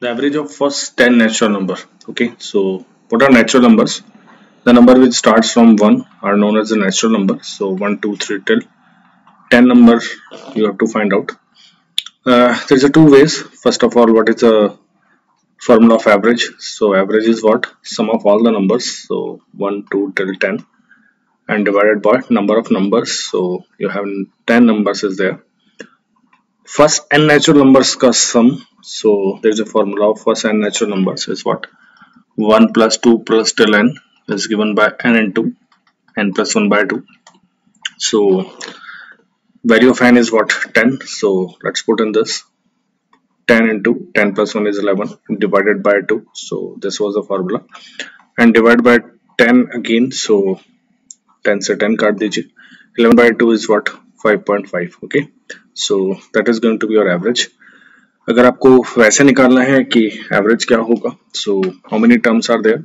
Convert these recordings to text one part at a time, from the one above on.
The average of first 10 natural number. Okay, so what are natural numbers? The number which starts from 1 are known as the natural number. So 1, 2, 3 till 10 number you have to find out. There's a two ways. First of all, what is the formula of average? So average is what? Sum of all the numbers. So 1, 2 till 10 and divided by number of numbers. So you have 10 numbers is there. First n natural numbers का sum. So there is a formula of first n natural numbers is what? 1 plus 2 plus till n is given by n into n plus 1 by 2. So value of n is what? 10. So let's put in this 10 into 10 plus 1 is 11 divided by 2. So this was the formula and divide by 10 again. So 10 से 10 काट दीजिए. 11 by 2 is what? 5.5. Okay, so that is going to be your average. अगर आपको वैसे निकालना है कि average क्या होगा, so how many terms are there?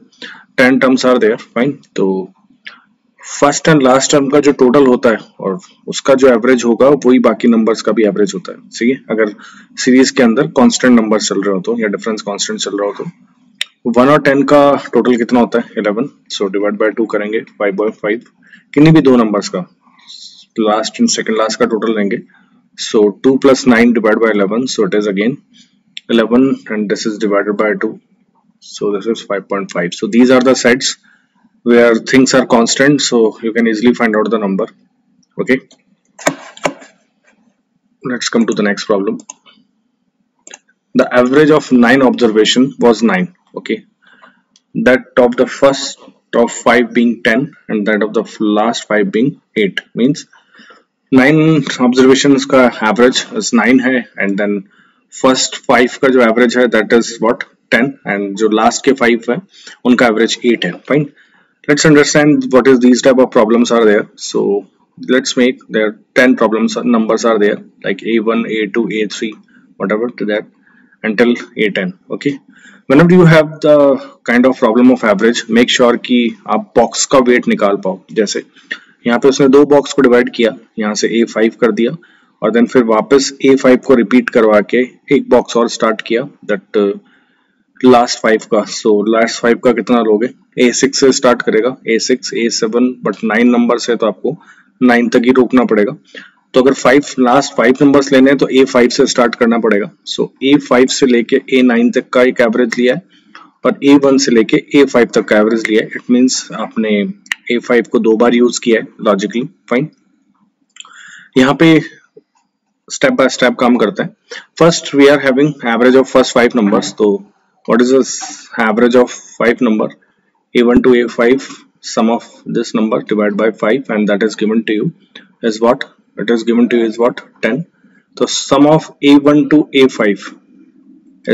10 terms are there. Fine. तो फर्स्ट एंड लास्ट टर्म का जो टोटल होता है और उसका जो एवरेज होगा वही बाकी नंबर्स का भी एवरेज होता है. सही है. अगर सीरीज के अंदर कांस्टेंट नंबर चल रहे हो तो या डिफरेंस कांस्टेंट चल रहा हो तो 1 और 10 का टोटल कितना होता है? 11. सो डिवाइड बाय 2 करेंगे 5/5. किन्हीं भी दो नंबर्स का लास्ट एंड सेकंड लास्ट का टोटल लेंगे. So 2 plus 9 divided by 11, so it is again 11 and this is divided by 2, so this is 5.5. So these are the sets where things are constant, so you can easily find out the number. Okay, let's come to the next problem. The average of 9 observation was 9. Okay, that of the first of 5 being 10 and that of the last 5 being 8 means 9 observations का average is 9 है and then first 5 का जो average है that is what 10 and जो last के 5 है उनका average 8 है. Fine. Let's understand what is this type of problems are there. So let's make there 10 problems numbers are there like A1 A2 A3 whatever to that until A10. okay, whenever you have the kind of problem of average make sure कि आप box का wait निकाल पाओ. जैसे यहाँ पे उसने दो बॉक्स को डिवाइड किया, यहाँ से A5 कर दिया और देन फिर वापस A5 को रिपीट करवा के एक बॉक्स और स्टार्ट किया दैट लास्ट 5 का. सो लास्ट 5 का कितना लोगे? A6 से स्टार्ट करेगा, A6 A7 बट 9 नंबर्स है तो आपको 9 तक ही रोकना पड़ेगा. तो अगर लास्ट 5 नंबर्स लेने हैं तो A5 से स्टार्ट करना पड़ेगा. सो A5 से लेके A9 तक का एक एवरेज लिया है और A1 से लेके A5 तक का एवरेज लिया है. इट मींस आपने A5 को दो बार यूज किया है लॉजिकली. फाइन. यहाँ पे स्टेप बाय स्टेप काम करते हैं. First we are having average of first 5 numbers. तो what is the average of 5 number? A1 to A5 sum of this number divided by 5 and that is given to you is what? It is given to you is what? 10. तो sum of A1 to A5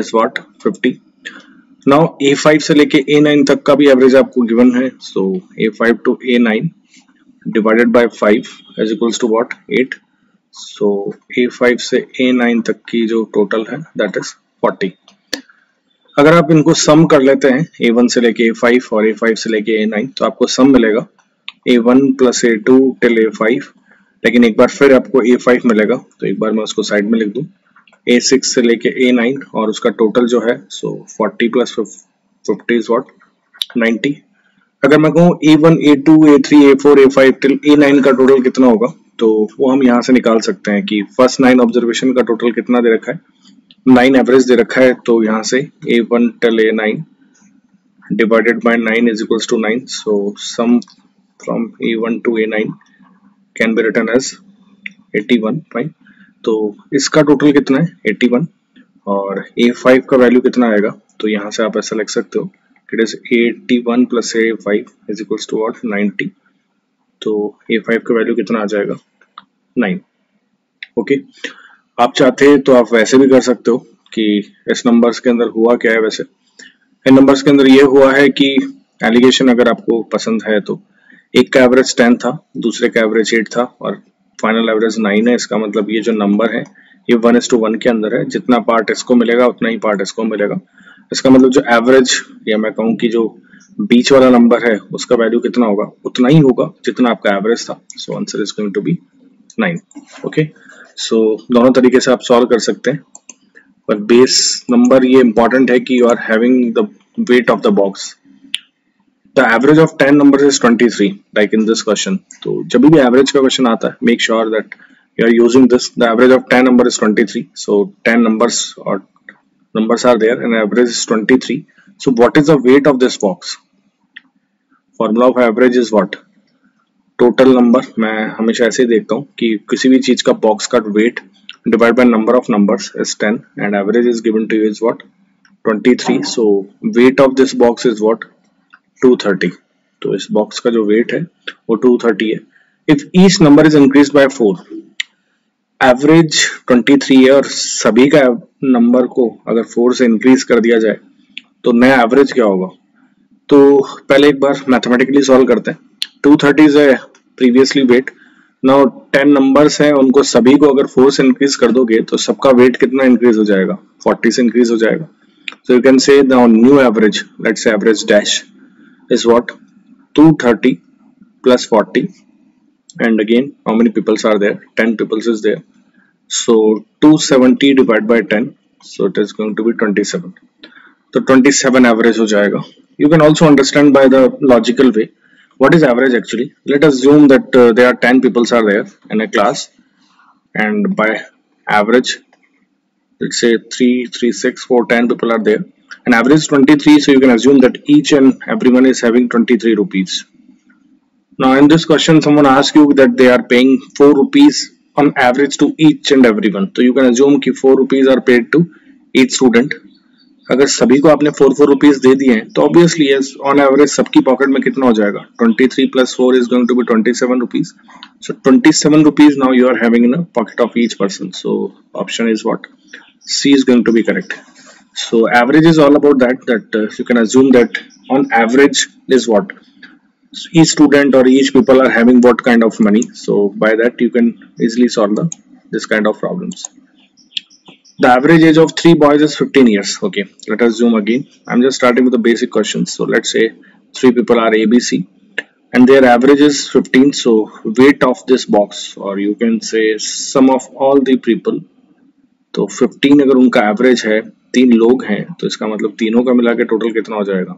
is what? 50. Now A5 से लेके A9 तक का भी average आपको given है. So A5 to A9 divided by 5 is equals to what? 8. So A5 से A9 तक की जो टोटल है दैट इज 40. अगर आप इनको सम कर लेते हैं A1 से लेके A5 और A5 से लेके A9 तो आपको सम मिलेगा A1 plus A2 till A5. लेकिन एक बार फिर आपको A5 मिलेगा तो एक बार मैं उसको साइड में लिख दूं A6 से लेके A9 और उसका टोटल जो है सो 40 प्लस 50 इज व्हाट? 90. अगर मैं कहूँ A1 A2 A3 A4 A5 till A9 का टोटल कितना होगा तो वो हम यहाँ से निकाल सकते हैं कि फर्स्ट 9 ऑब्जर्वेशन का टोटल कितना दे रखा है? 9 एवरेज दे रखा है. तो यहाँ से A1 till A9 divided by 9 is equals to 9. So sum from A1 to A9 can be written as 81. Fine. तो इसका टोटल कितना है? 81. और A5 का वैल्यू कितना आएगा? तो यहाँ से आप ऐसा लिख सकते हो it is 81 plus A5 is equals to what? 90. तो A5 का वैल्यू कितना आ जाएगा? 9. ओके. आप चाहते हैं तो आप वैसे भी कर सकते हो कि इस नंबर्स के अंदर हुआ क्या है. वैसे इन नंबर्स के अंदर ये हुआ है कि एलिगेशन अगर आपको पसंद है तो एक का एवरेज 10 था, दूसरे का एवरेज 8 था और फाइनल एवरेज 9 है. इसका मतलब ये जो नंबर है ये 1:1 के अंदर है. जितना पार्ट इसको मिलेगा उतना ही पार्ट इसको मिलेगा. इसका मतलब जो एवरेज या मैं कहूँ कि जो बीच वाला नंबर है उसका वैल्यू कितना होगा? उतना ही होगा जितना आपका एवरेज था. So answer is going to be 9. Okay. So दोनों तरीके से आप सॉल्व कर सकते हैं. पर बेस नंबर ये इंपॉर्टेंट है कि you are having the weight of the box. The average of 10 numbers is 23, like in this question. तो जब भी average का question आता है, make sure that you are using this. The average of 10 number is 23. So 10 numbers or numbers are there and average is 23. So what is the weight of this box? Formula of average is what? Total number. मैं हमेशा ऐसे ही देखता हूँ कि किसी भी चीज का box का weight divided by number of numbers is 10 and average is given to you is what? 23. So weight of this box is what? 230. तो इस बॉक्स का जो वेट है वो 230 है. If each number is increase by 4, average 23 है और सभी का नंबर को अगर 4 से इंक्रीज कर दिया जाए तो नया एवरेज क्या होगा. तो पहले एक बार मैथमेटिकली सॉल्व करते हैं. 230 है प्रीवियसली वेट. नाउ 10 नंबर्स हैं, उनको सभी को अगर 4 से इंक्रीज कर दोगे तो सबका वेट कितना इंक्रीज हो जाएगा? 40 से इंक्रीज हो जाएगा. So you can say the new average, let's say average dash is what? 230 plus 40, and again how many peoples are there? 10 peoples is there, so 270 divided by 10, so it is going to be 27. So 27 average हो जाएगा. You can also understand by the logical way what is average actually. Let us assume that there are 10 peoples are there in a class, and by average let's say 3 3 6 4 10 people are there and average is 23, so you can assume that each and everyone is having 23 rupees. Now in this question someone asks you that they are paying 4 rupees on average to each and everyone, so you can assume कि 4 rupees are paid to each student. अगर सभी को आपने 4 rupees दे दिए हैं तो obviously yes, on average सबकी pocket में कितना हो जाएगा? 23 plus 4 is going to be 27 rupees. So 27 rupees now you are having in a pocket of each person. So option is what? C is going to be correct. So average is all about that you can assume that on average is what? So each student or each people are having what kind of money. So by that you can easily solve this kind of problems. The average age of 3 boys is 15 years. Okay, let us zoom again. I'm just starting with the basic questions. So let's say 3 people are A, B, C and their average is 15. So weight of this box, or you can say sum of all the people. तो 15 अगर उनका average है, 3 लोग हैं, तो इसका मतलब तीनों का मिला के टोटल कितना हो जाएगा?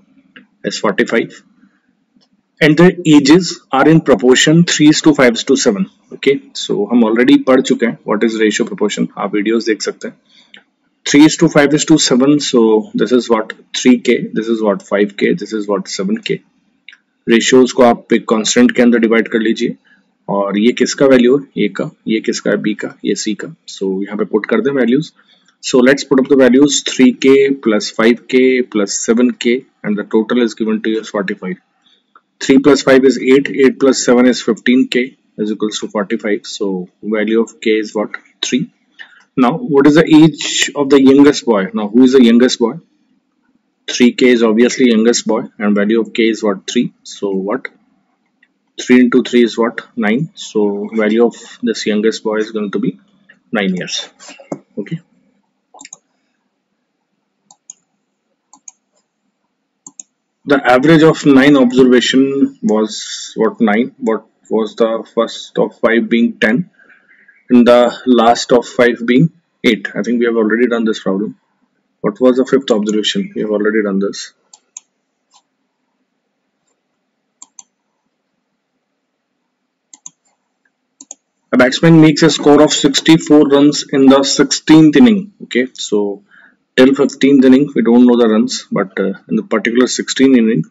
is 45 and the ages are in proportion 3:5:7. okay, so हम ऑलरेडी पढ़ चुके हैं what is ratio proportion. आप वीडियोस देख सकते हैं. 3:5:7, so this is what 3k, this is what 5k, this is what 7k. Ratios को आप एक कांस्टेंट के अंदर डिवाइड कर लीजिए और ये किसका वैल्यू है? ए का. ये किसका है? बी का. ये सी का. सो यहाँ पे पुट कर दें values. So let's put up the values. 3k plus 5k plus 7k and the total is given to you as 45. 3 plus 5 is 8, 8 plus 7 is 15k is equals to 45. So value of k is what? 3. Now what is the age of the youngest boy? Now who is the youngest boy? 3k is obviously youngest boy and value of k is what? 3. So what? 3 into 3 is what? 9. So value of this youngest boy is going to be 9 years. Okay. The average of 9 observation was what? 9. What was the first of 5 being 10 and the last of 5 being 8? I think we have already done this problem. What was the fifth observation? We have already done this. A batsman makes a score of 64 runs in the 16th inning. Okay, so till 15th inning we don't know the runs, but in the particular 16th inning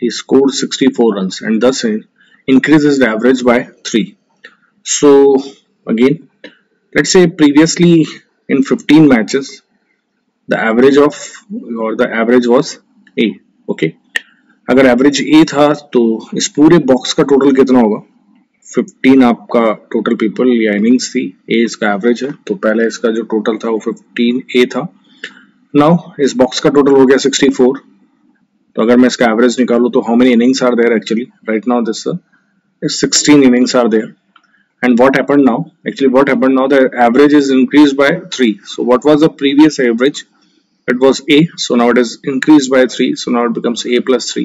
he scored 64 runs and thus increases the average by 3. So again, let's say previously in 15 matches the average of or the average was A. Okay, अगर average A था तो इस पूरे box का total कितना होगा? 15 आपका total people या इनिंग्स थी. ए इसका एवरेज है तो पहले इसका जो टोटल था वो 15 ए था. नाउ इस बॉक्स का टोटल हो गया 64. तो अगर मैं इसका एवरेज निकालूं तो how many innings are there? Actually right now this 16 innings are there. And what happened now? Actually what happened now, the average is increased by 3. So what was the previous average? It was A, so now it is increased by 3, so now it becomes A plus 3.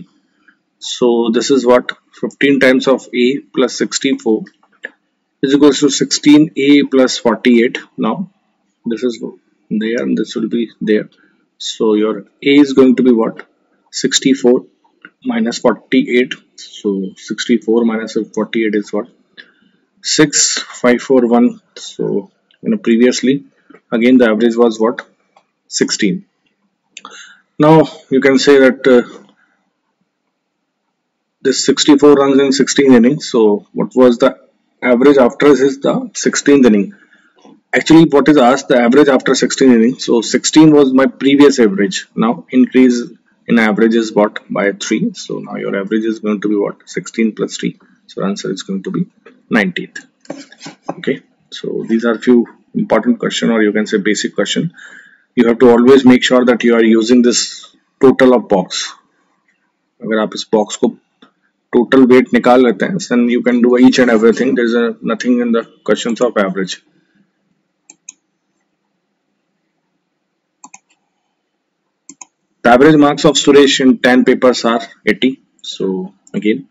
So this is what 15 times of A plus 64 is equals to 16A plus 48. Now this is there and this will be there. So your A is going to be what? 64 minus 48. So 64 minus 48 is what? 6541. So previously again the average was what? 16. Now you can say that this 64 runs in 16 innings. So what was the average after is the 16th inning? Actually, what is asked the average after 16 innings. So 16 was my previous average. Now increase in average is what? By 3. So now your average is going to be what? 16 plus 3. So answer is going to be 19th. Okay. So these are few important question, or you can say basic question. You have to always make sure that you are using this total of box. अगर आप इस box को total weight निकाल लेते हैं, then you can do each and everything. There is nothing in the questions of average. The average marks of Suresh in 10 papers are 80. So again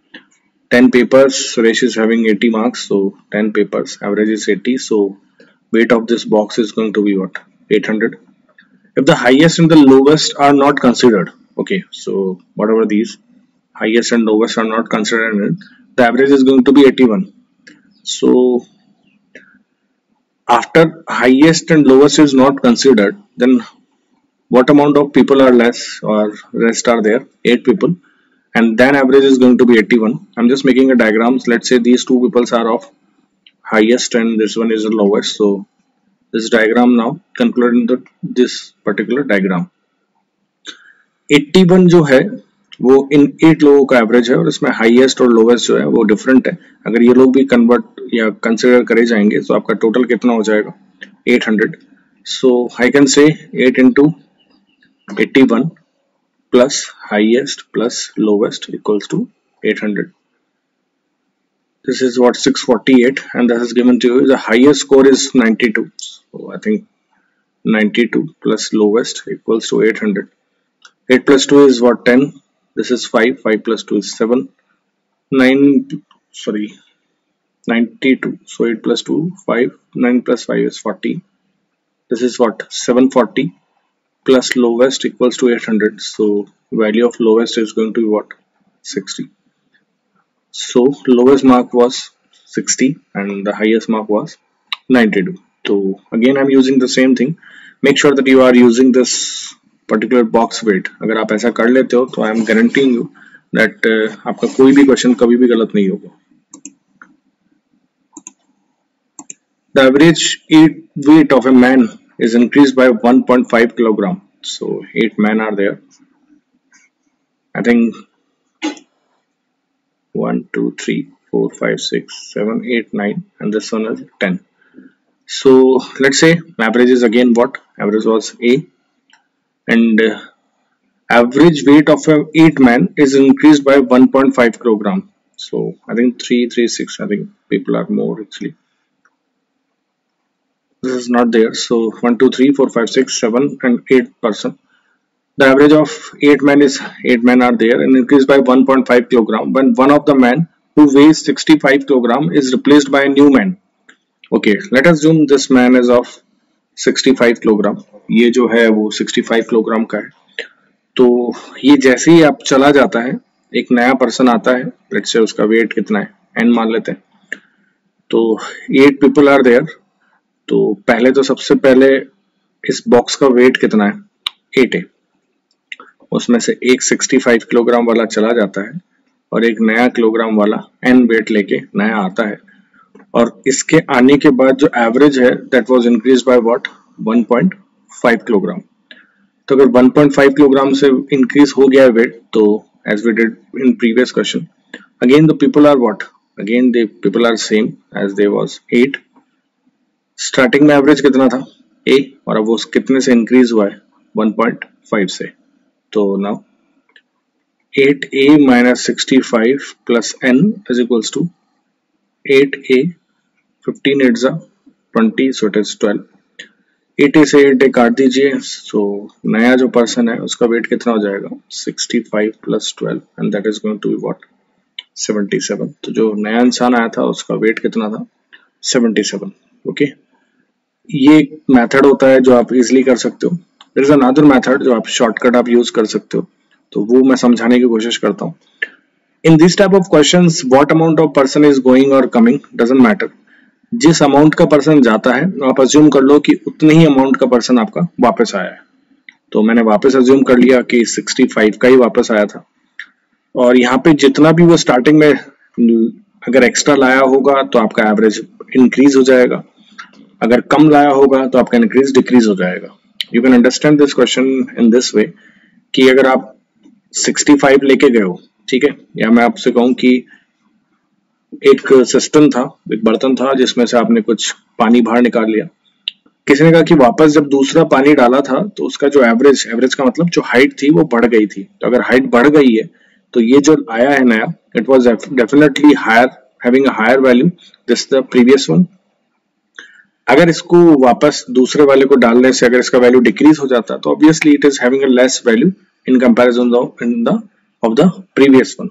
10 papers, Suresh is having 80 marks. So 10 papers, average is 80. So weight of this box is going to be what? 800. If the highest and the lowest are not considered, okay, so whatever these highest and lowest are not considered, the average is going to be 81. So after highest and lowest is not considered, then what amount of people are less or rest are there? 8 people, and then average is going to be 81. I'm just making a diagram. Let's say these two peoples are of highest and this one is the lowest. So this diagram now conclude into this particular diagram. 81 जो है वो इन 8 लोगों का average है और इसमें highest और lowest जो है वो डिफरेंट है. अगर ये लोग भी कन्वर्ट या कंसिडर करे जाएंगे तो आपका टोटल कितना हो जाएगा? 800. सो I can say 8 into 81 plus highest plus lowest equals to 800. This is what? 648, and that is given to you. The highest score is 92. So I think 92 plus lowest equals to 800. 8 plus 2 is what? 10. This is 5. 5 plus 2 is 7. 92. So 8 plus 2, 5. 9 plus 5 is 40. This is what? 740 plus lowest equals to 800. So value of lowest is going to be what? 60. So lowest mark was 60 and the highest mark was 92. So again I'm using the same thing. Make sure that you are using this particular box weight. अगर आप ऐसा कर लेते हो तो I am guaranteeing you that आपका कोई भी क्वेश्चन कभी भी गलत नहीं होगा. The average weight of a man is increased by 1.5 kilogram. So 8 men are there. I think 1, 2, 3, 4, 5, 6, 7, 8, 9, and this one is 10. So let's say average is again what? Average was A, and average weight of a 8 man is increased by 1.5 kilogram. So I think 336. I think people are more actually. This is not there. So 1, 2, 3, 4, 5, 6, 7, and 8 person. The average of 8 men is 8 men are there and increased by 1.5 kilogram when one of the men who weighs 65 kilogram is replaced by a new man. Okay, let us assume this man is of 65 kilogram. ये जो है वो 65 kilogram का है. तो ये जैसे ही आप चला जाता है एक नया पर्सन आता है. लेट्स से उसका वेट कितना है? n मान लेते हैं. तो 8 पीपल आर देयर. तो पहले तो सबसे पहले इस बॉक्स का वेट कितना है? 8 है. उसमें से एक 65 किलोग्राम वाला चला जाता है और एक नया किलोग्राम वाला n वेट लेके नया आता है. और इसके आने के बाद जो एवरेज है that was increase by what? 1.5 kilogram. तो अगर 1.5 किलोग्राम से इंक्रीज हो गया वेट तो as we did in previous question again the people are what? Again the people are same as they was 8. Starting में एवरेज कितना था? A, और अब वो कितने से इंक्रीज हुआ है? 1.5 से. तो now 8A minus 65 plus n is equals to 8A. 15 8s are 20, so it is 12. 8A से 8A काट दीजिए. So नया जो पर्सन है उसका वेट कितना हो जाएगा? 65 plus 12 and that is going to be what? 77. तो जो नया इंसान आया था उसका वेट कितना था? 77. Okay. ये एक मेथड होता है जो आप इजिली कर सकते हो. देयर इज अनदर मेथड जो आप शॉर्टकट आप यूज कर सकते हो, तो वो मैं समझाने की कोशिश करता हूँ. In this type of questions what amount of person is going और कमिंग डजंट मैटर. जिस अमाउंट का पर्सन जाता है आप अज्यूम कर लो कि उतने ही अमाउंट का पर्सन आपका वापस आया है. तो मैंने वापस अज्यूम कर लिया कि 65 का ही वापस आया था. और यहाँ पे जितना भी वो स्टार्टिंग में अगर एक्स्ट्रा लाया होगा तो आपका एवरेज इंक्रीज हो जाएगा, अगर कम लाया होगा तो आपका इंक्रीज डिक्रीज हो जाएगा. You can understand this question in this way कि अगर आप 65 लेके गए हो, ठीक है, या मैं आपसे कहूँ कि एक सिस्टम था, एक बर्तन था जिसमें से आपने कुछ पानी बाहर निकाल लिया. किसी ने कहा कि वापस जब दूसरा पानी डाला था तो उसका जो एवरेज का मतलब जो हाइट थी वो बढ़ गई थी. तो अगर हाइट बढ़ गई है तो ये जो आया है नया, it was definitely higher, having a higher value this the previous one. अगर इसको वापस दूसरे वाले को डालने से अगर इसका वैल्यू डिक्रीज हो जाता तो obviously it is having a less value in comparison of the previous one.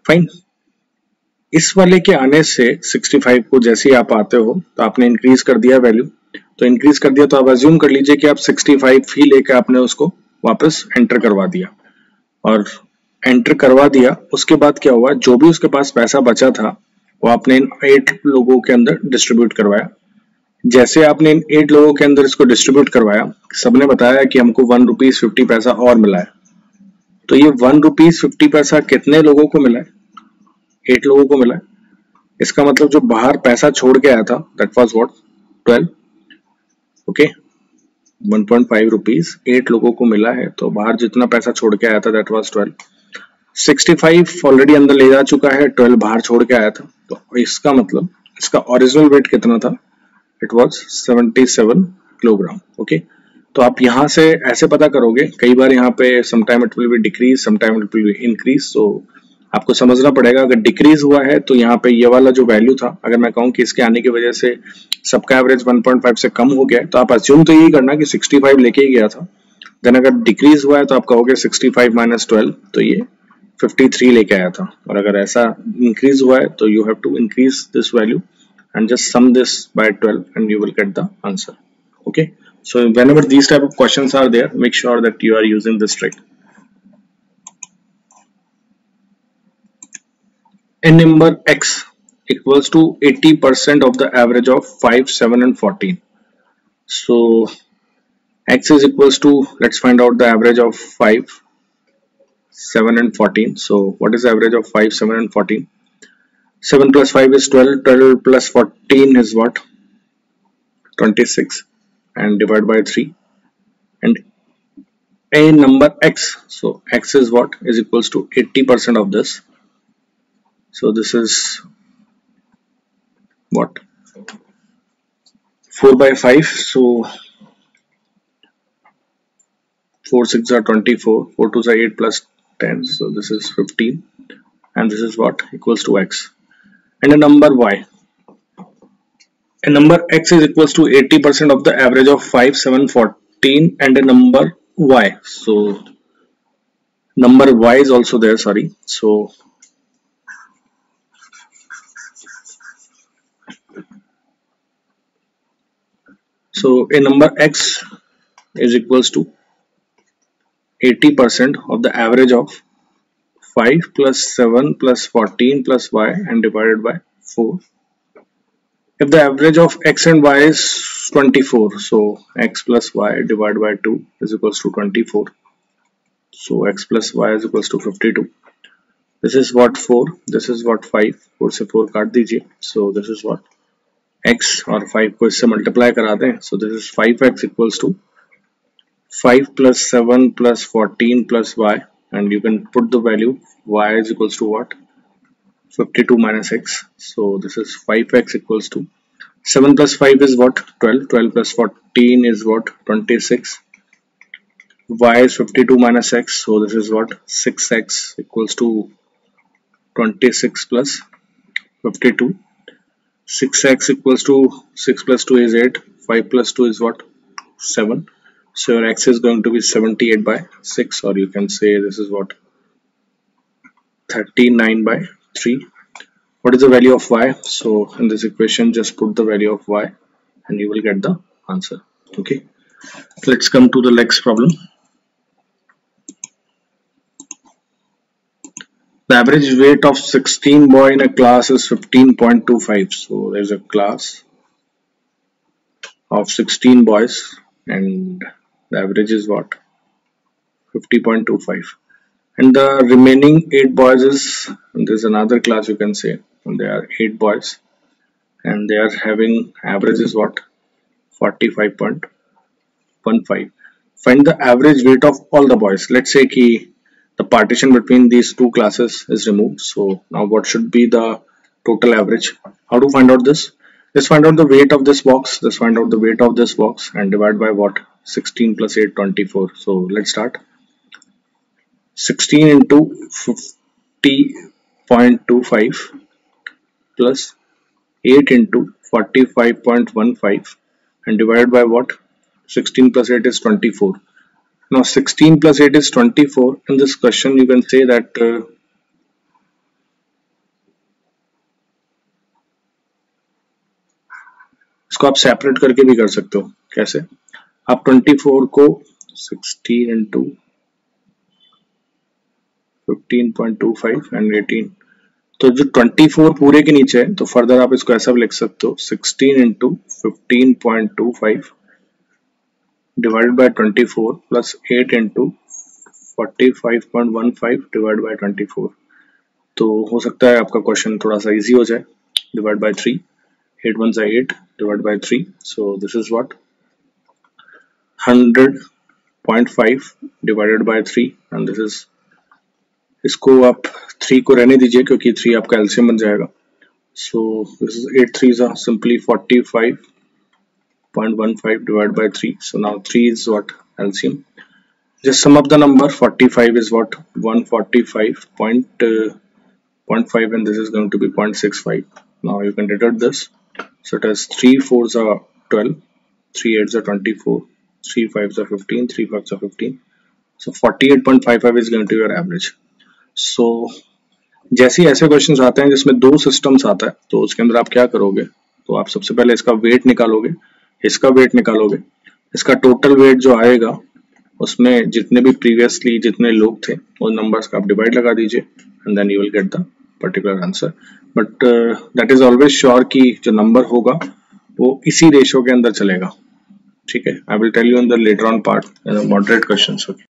Fine. इस वाले के आने से 65 को जैसे ही आप आते हो तो आपने इंक्रीज कर दिया वैल्यू. तो इंक्रीज कर दिया तो आप अज्यूम कर लीजिए कि आप 65 ही लेके आपने उसको वापस एंटर करवा दिया. और एंटर करवा दिया उसके बाद क्या हुआ, जो भी उसके पास पैसा बचा था वो आपने इन 8 लोगों के अंदर डिस्ट्रीब्यूट करवाया. जैसे आपने इन 8 लोगों के अंदर इसको डिस्ट्रीब्यूट करवाया, सबने बताया कि हमको 1 रुपीज 50 पैसा और मिला है. तो ये 1 रुपीज 50 पैसा कितने लोगों को मिला है? 8 लोगों को मिला है. इसका मतलब जो बाहर पैसा छोड़ के आया था that was what 12. Okay, 1.5 rupees 8 लोगों को मिला है, तो बाहर जितना पैसा छोड़ के आया था दैट वाज 12. 65 ऑलरेडी अंदर ले जा चुका है, 12 बाहर छोड़ के आया था. तो इसका मतलब इसका ओरिजिनल वेट कितना था? It was 77 kilogram. ओके, तो आप यहाँ से ऐसे पता करोगे. कई बार यहाँ पे sometime it will be decrease, sometime it will be increase. तो आपको समझना पड़ेगा. अगर डिक्रीज हुआ है तो यहाँ पे ये वाला जो वैल्यू था, अगर मैं कहूँ कि इसके आने की वजह से सबका एवरेज 1.5 से कम हो गया है, तो आप अज्यूम तो यही करना कि 65 लेके ही गया था. देन अगर डिक्रीज हुआ है तो आप कहोगे 65 माइनस 12, तो ये 53 लेके आया था. और अगर ऐसा इंक्रीज हुआ है तो you have to increase this value and just sum this by 12 and you will get the answer. Okay, so whenever these type of questions are there, make sure that you are using this trick. A number x equals to 80% of the average of 5, 7 and 14. So x is equals to, let's find out the average of 5, 7 and 14. So what is the average of 5, 7 and 14? 7 plus 5 is 12, 12 plus 14 is what? 26, and divide by 3. And a number x, so x is what? Is equals to 80% of this. So this is what? 4 by 5. So 4 6 are 24, 4 2 are 8 plus 10, so this is 15, and this is what? Equals to x. And a number y, a number x is equals to 80% of the average of 5, 7, 14, and a number y. So number y is also there, sorry. So a number x is equals to 80% of the average of 5 plus 7 plus 14 plus y and divided by 4. If the average of x and y is 24, so x plus y divided by 2 is equals to 24. So x plus y is equals to 52. This is what 4, this is what 5. 4 से 4 काट दीजिए. So this is what x और 5 को इससे multiply करा दें. So this is 5x equals to 5 plus 7 plus 14 plus y, and you can put the value y is equals to what? 52 minus x. So this is 5x equals to 7 plus 5 is what? 12. 12 plus 14 is what? 26. Y is 52 minus x. So this is what? 6x equals to 26 plus 52. 6x equals to 6 plus 2 is 8. 5 plus 2 is what? 7. So your x is going to be 78 by 6, or you can say this is what? 39 by 3. What is the value of y? So in this equation just put the value of y and you will get the answer. Okay, let's come to the next problem. The average weight of 16 boy in a class is 15.25. So there's a class of 16 boys and the average is what? 50.25. And the remaining 8 boys is, and there's another class you can say, and there are 8 boys and they are having average is what? 45.15. Find the average weight of all the boys. Let's say ki the partition between these two classes is removed. So now what should be the total average? How to find out this? Let's find out the weight of this box. Let's find out the weight of this box and divide by what? 16 plus 8, 24. So let's start. 16 into 50.25 plus 8 into 45.15 and divided by what? 16 plus 8 is 24. Now 16 plus 8 is 24. In this question you can say that इसको आप separate करके भी कर सकते हो. कैसे? आप 24 को 16 into 15.25 and 18, तो जो 24 पूरे के नीचे है तो फर्दर आप इसको ऐसा भी लिख सकते हो 16 into 15.25 divided by 24 plus 8 into 45.15 divided by 24. तो हो सकता है आपका क्वेश्चन थोड़ा सा इजी हो जाए. Divide by 3, 8 1 is 8 divided by 3. So this is what? 100.5 divided by 3 and this is, इसको आप 3 को रहने दीजिए क्योंकि 3 आपका एलसीएम बन जाएगा. So this is 8 3s are simply 45.15 divided by 3. So now 3 is what? LCM. Just sum up the number. 45 is what? 145.5 and this is going to be 0.65. Now you can deduct this. So it has 3 4s are 12, 3 8s are 24, 3 5s are 15, 3 5s are 15. So 48.55 is going to be your average. So जैसे ही ऐसे questions आते हैं जिसमें दो systems आता है तो उसके अंदर आप क्या करोगे? तो आप सबसे पहले इसका वेट निकालोगे, इसका वेट निकालोगे, इसका टोटल वेट जो आएगा उसमें जितने भी प्रीवियसली जितने लोग थे उन नंबर्स का आप डिवाइड लगा दीजिए and then you will get the particular answer. But that is always sure कि जो नंबर होगा वो इसी रेशियो के अंदर चलेगा. ठीक है, I will tell you in the later on part moderate questions. Okay.